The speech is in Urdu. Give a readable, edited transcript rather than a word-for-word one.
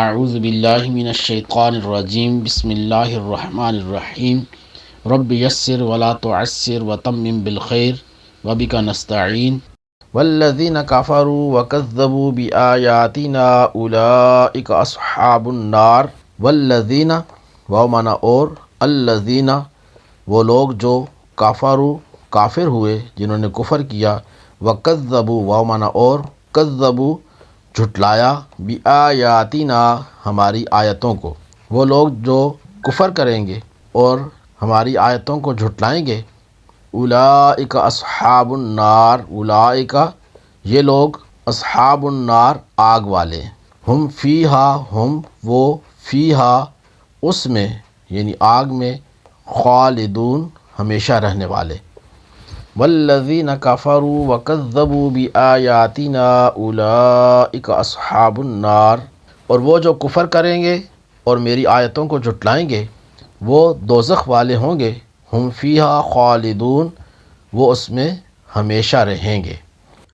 اعوذ باللہ من الشیطان الرجیم بسم اللہ الرحمن الرحیم رب یسر ولا تعسر وتمم بالخیر وبک نستعین والذین کفروا وکذبوا بآیاتنا اولئک اصحاب النار والذین واو معنی اور الذین وہ لوگ جو کفروا کافر ہوئے جنہوں نے کفر کیا وکذبوا واو معنی اور کذبوا جھٹلایا بآیاتنا ہماری آیتوں کو، وہ لوگ جو کفر کریں گے اور ہماری آیتوں کو جھٹلائیں گے، اولئک اصحاب النار، اولئک یہ لوگ اصحاب النار آگ والے، ہم فیہا ہم وہ فیہا اس میں یعنی آگ میں، خالدون ہمیشہ رہنے والے، والذین کفروا وکذبوا بآیاتنا اولئک اصحاب النار، اور وہ جو کفر کریں گے اور میری آیتوں کو جھٹلائیں گے وہ دوزخ والے ہوں گے، ہم فیہا خالدون وہ اس میں ہمیشہ رہیں گے۔